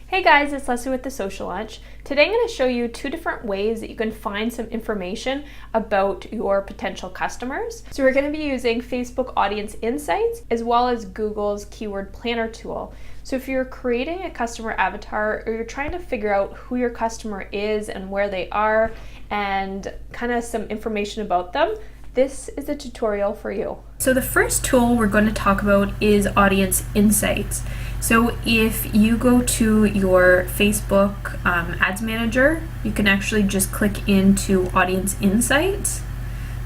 Hey guys, it's Leslie with The Social Lunch. Today I'm going to show you two different ways that you can find some information about your potential customers. So we're going to be using Facebook Audience Insights as well as Google's Keyword Planner tool. So if you're creating a customer avatar or you're trying to figure out who your customer is and where they are and kind of some information about them, this is a tutorial for you. So the first tool we're going to talk about is Audience Insights. So if you go to your Facebook Ads Manager, you can actually just click into Audience Insights.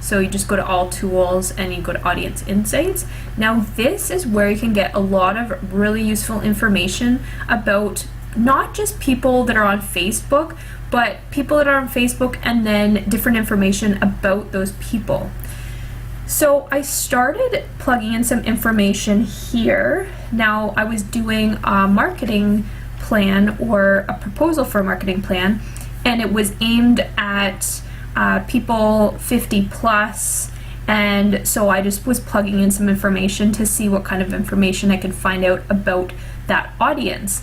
So you just go to All Tools and you go to Audience Insights. Now this is where you can get a lot of really useful information about not just people that are on Facebook, but people that are on Facebook and then different information about those people. So I started plugging in some information here. Now I was doing a marketing plan or a proposal for a marketing plan, and it was aimed at people 50 plus, and so I just was plugging in some information to see what kind of information I could find out about that audience.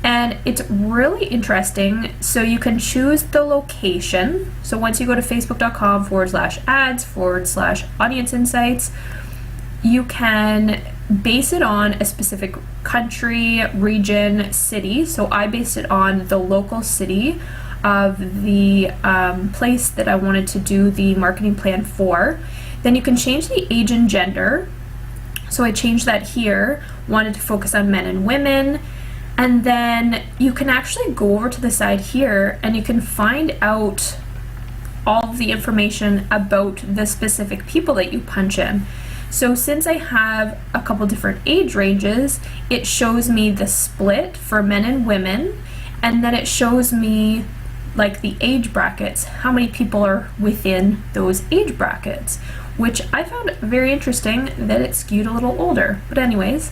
And it's really interesting. So you can choose the location. So once you go to facebook.com/ads/audience insights, you can base it on a specific country, region, city. So I based it on the local city of the place that I wanted to do the marketing plan for. Then you can change the age and gender. So I changed that here, wanted to focus on men and women. And then you can actually go over to the side here and you can find out all of the information about the specific people that you punch in. So since I have a couple different age ranges, it shows me the split for men and women, and then it shows me like the age brackets, how many people are within those age brackets, which I found very interesting that it skewed a little older. But anyways,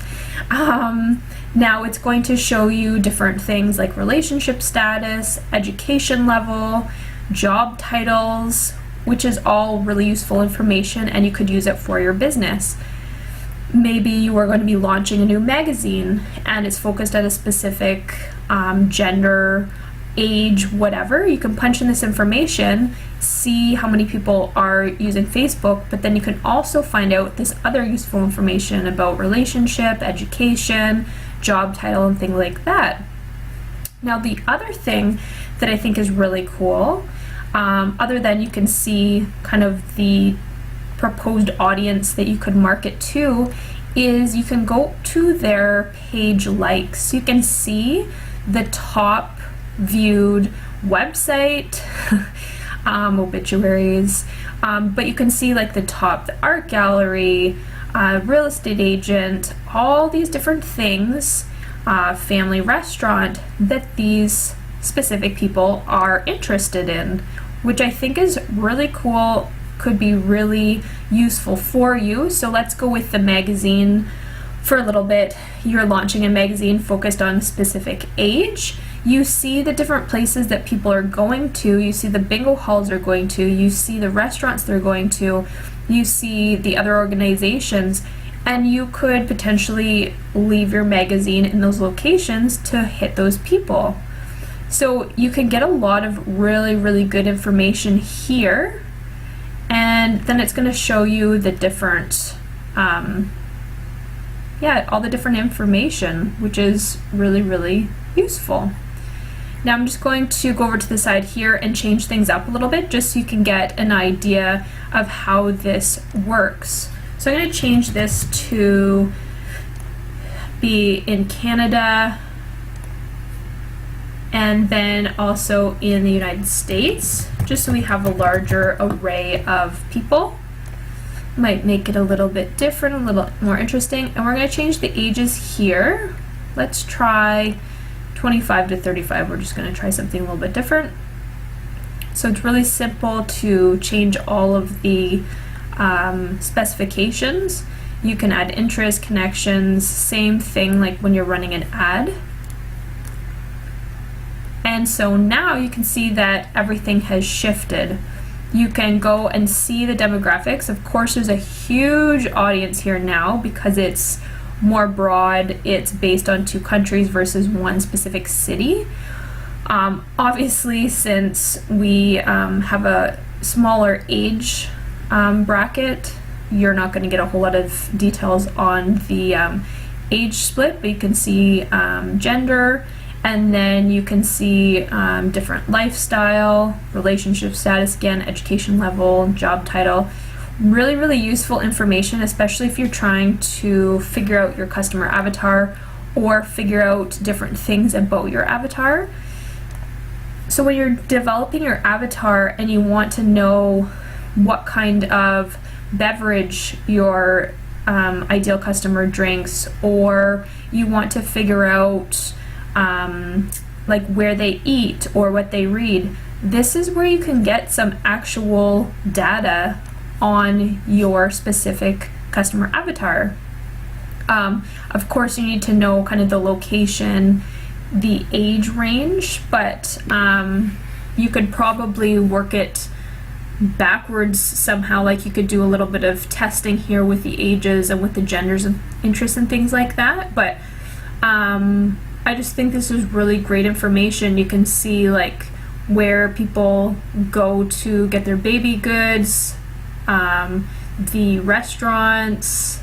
now it's going to show you different things like relationship status, education level, job titles, which is all really useful information and you could use it for your business. Maybe you are going to be launching a new magazine and it's focused at a specific gender, age, whatever. You can punch in this information, see how many people are using Facebook, but then you can also find out this other useful information about relationship, education, job title, and things like that. Now the other thing that I think is really cool, other than you can see kind of the proposed audience that you could market to, is you can go to their page likes. You can see the top viewed website, obituaries, but you can see like the top, the art gallery, real estate agent, all these different things, family restaurant that these specific people are interested in, which I think is really cool, could be really useful for you. So let's go with the magazine for a little bit. You're launching a magazine focused on a specific age. You see the different places that people are going to, you see the bingo halls they're going to, you see the restaurants they're going to, you see the other organizations, and you could potentially leave your magazine in those locations to hit those people. So you can get a lot of really, really good information here, and then it's going to show you the different all the different information, which is really, really useful. Now I'm just going to go over to the side here and change things up a little bit just so you can get an idea of how this works. So I'm going to change this to be in Canada and then also in the United States, just so we have a larger array of people. Might make it a little bit different, a little more interesting. And we're going to change the ages here. Let's try 25 to 35. We're just going to try something a little bit different. So it's really simple to change all of the specifications. You can add interest, connections, same thing like when you're running an ad. And so now you can see that everything has shifted. You can go and see the demographics. Of course, there's a huge audience here now because it's more broad, it's based on 2 countries versus 1 specific city. Obviously, since we have a smaller age bracket, you're not going to get a whole lot of details on the age split, but you can see gender, and then you can see different lifestyle, relationship status, again, education level, job title. Really, really useful information, especially if you're trying to figure out your customer avatar or figure out different things about your avatar. So when you're developing your avatar and you want to know what kind of beverage your ideal customer drinks, or you want to figure out like where they eat or what they read, this is where you can get some actual data on your specific customer avatar. Of course, you need to know kind of the location, the age range, but you could probably work it backwards somehow. Like you could do a little bit of testing here with the ages and with the genders and interests and things like that. But I just think this is really great information. You can see like where people go to get their baby goods, the restaurants,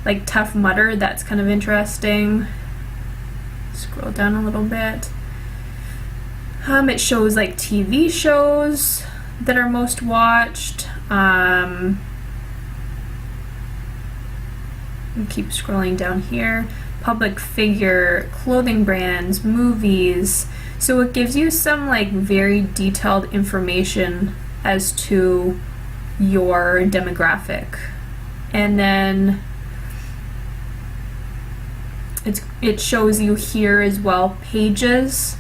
like Tough Mudder, that's kind of interesting. Scroll down a little bit. It shows like TV shows that are most watched. Keep scrolling down here. Public figure, clothing brands, movies. So it gives you some like very detailed information as to your demographic. And then it shows you here as well pages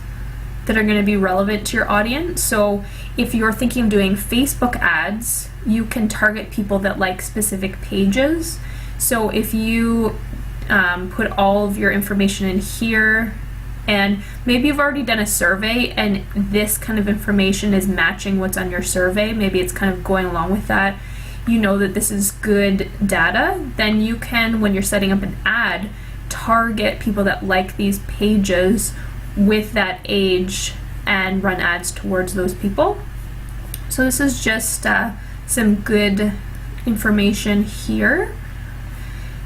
that are going to be relevant to your audience. So if you're thinking of doing Facebook ads, you can target people that like specific pages. So if you put all of your information in here, and maybe you've already done a survey and this kind of information is matching what's on your survey, maybe it's kind of going along with that, you know that this is good data, then you can, when you're setting up an ad, target people that like these pages with that age and run ads towards those people. So this is just some good information here,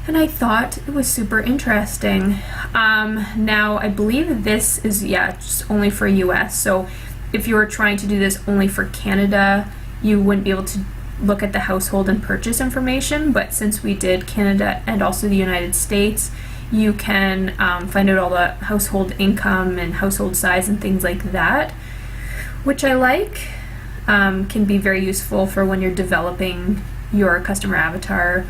and I thought it was super interesting. Now I believe this is just only for US, so if you were trying to do this only for Canada, you wouldn't be able to look at the household and purchase information, but since we did Canada and also the United States, you can find out all the household income and household size and things like that, which I like. Can be very useful for when you're developing your customer avatar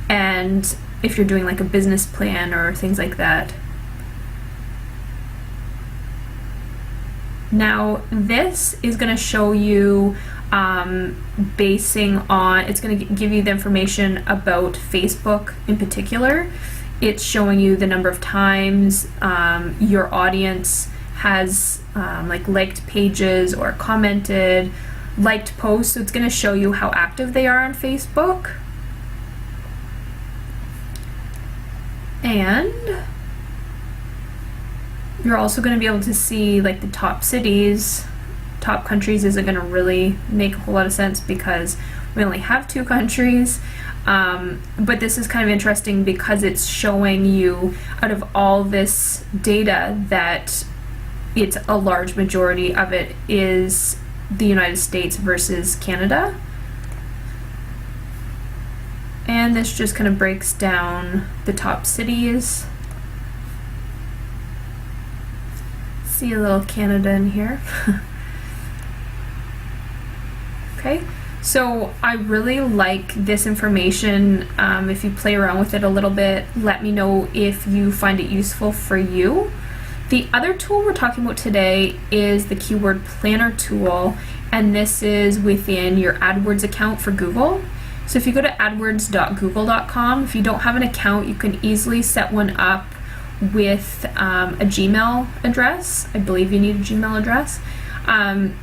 and if you're doing like a business plan or things like that. Now this is going to show you basing on, it's going to give you the information about Facebook in particular. It's showing you the number of times your audience has like liked pages or commented, liked posts. So it's going to show you how active they are on Facebook. And you're also going to be able to see like the top cities. Top countries isn't going to really make a whole lot of sense because we only have 2 countries. But this is kind of interesting because it's showing you out of all this data that it's a large majority of it is the United States versus Canada. And this just kind of breaks down the top cities. See a little Canada in here. Okay. So I really like this information. If you play around with it a little bit, let me know if you find it useful for you. The other tool we're talking about today is the Keyword Planner tool, and this is within your AdWords account for Google. So if you go to adwords.google.com, if you don't have an account, you can easily set one up with a Gmail address. I believe you need a Gmail address.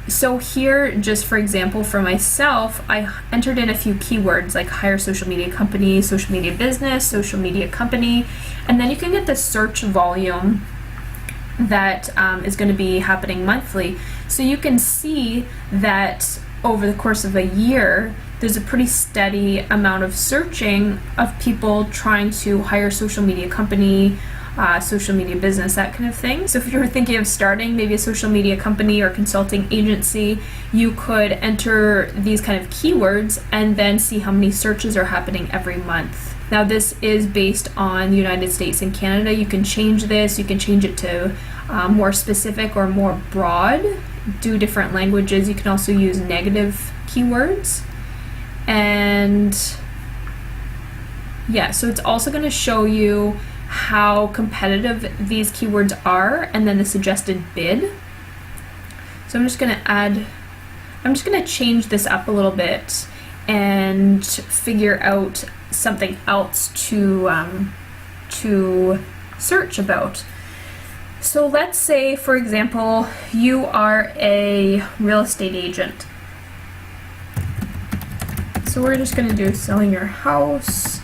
So here, just for example, for myself, I entered in a few keywords like hire social media company, social media business, social media company, and then you can get the search volume that is going to be happening monthly. So you can see that over the course of a year, there's a pretty steady amount of searching of people trying to hire social media company, social media business, that kind of thing. So if you were thinking of starting maybe a social media company or consulting agency, you could enter these kind of keywords and then see how many searches are happening every month. Now this is based on the United States and Canada. You can change this, you can change it to more specific or more broad, do different languages. You can also use negative keywords. And yeah, so it's also going to show you how competitive these keywords are and then the suggested bid. So I'm just going to change this up a little bit and figure out something else to search about. So let's say, for example, you are a real estate agent. So we're just going to do selling your house.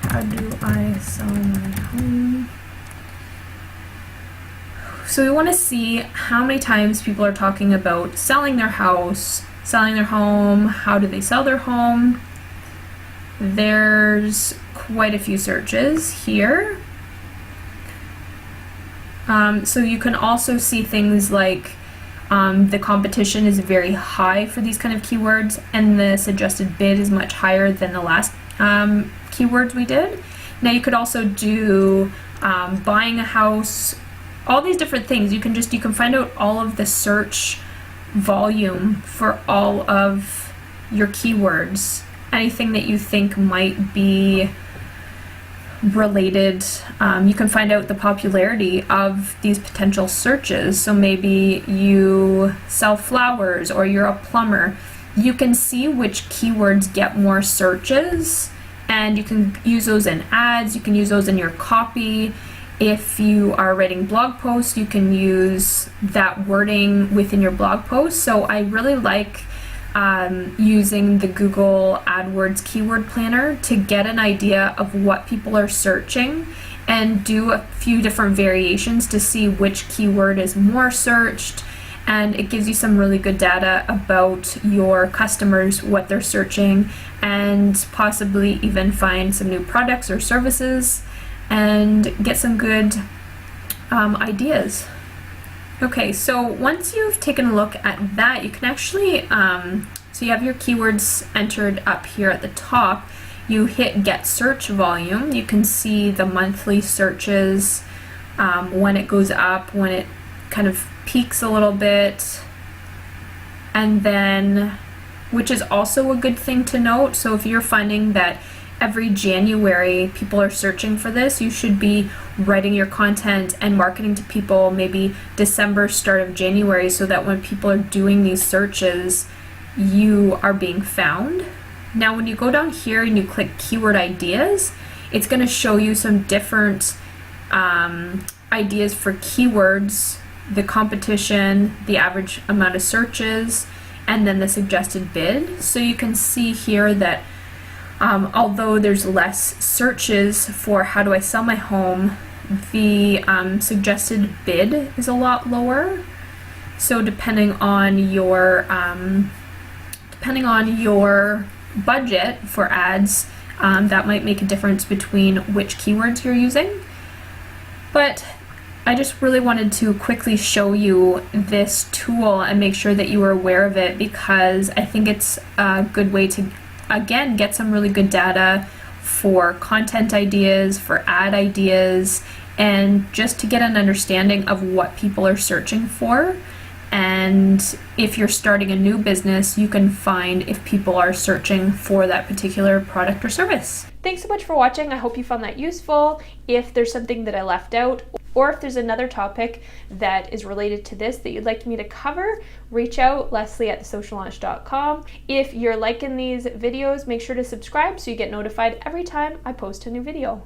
How do I sell my home? So we want to see how many times people are talking about selling their house, selling their home, how do they sell their home. There's quite a few searches here. So you can also see things like the competition is very high for these kind of keywords, and the suggested bid is much higher than the last keywords we did. Now you could also do buying a house, all these different things. You can find out all of the search volume for all of your keywords. Anything that you think might be related, you can find out the popularity of these potential searches. So maybe you sell flowers or you're a plumber. You can see which keywords get more searches, and you can use those in ads, you can use those in your copy. If you are writing blog posts, you can use that wording within your blog post. So I really like using the Google AdWords keyword planner to get an idea of what people are searching and do a few different variations to see which keyword is more searched. And it gives you some really good data about your customers, what they're searching, and possibly even find some new products or services and get some good ideas. Okay, so once you've taken a look at that, you can actually, so you have your keywords entered up here at the top. You hit Get Search Volume. You can see the monthly searches, when it goes up, when it kind of peaks a little bit, and then, which is also a good thing to note. So if you're finding that every January people are searching for this, you should be writing your content and marketing to people maybe December, start of January, so that when people are doing these searches, you are being found. Now when you go down here and you click Keyword Ideas, it's going to show you some different ideas for keywords, the competition, the average amount of searches, and then the suggested bid. So you can see here that although there's less searches for how do I sell my home, the suggested bid is a lot lower. So depending on your budget for ads, that might make a difference between which keywords you're using. But I just really wanted to quickly show you this tool and make sure that you were aware of it, because I think it's a good way to, again, get some really good data for content ideas, for ad ideas, and just to get an understanding of what people are searching for. And if you're starting a new business, you can find if people are searching for that particular product or service. Thanks so much for watching. I hope you found that useful. If there's something that I left out, or if there's another topic that is related to this that you'd like me to cover, reach out, Leslie@thesociallaunch.com. If you're liking these videos, make sure to subscribe so you get notified every time I post a new video.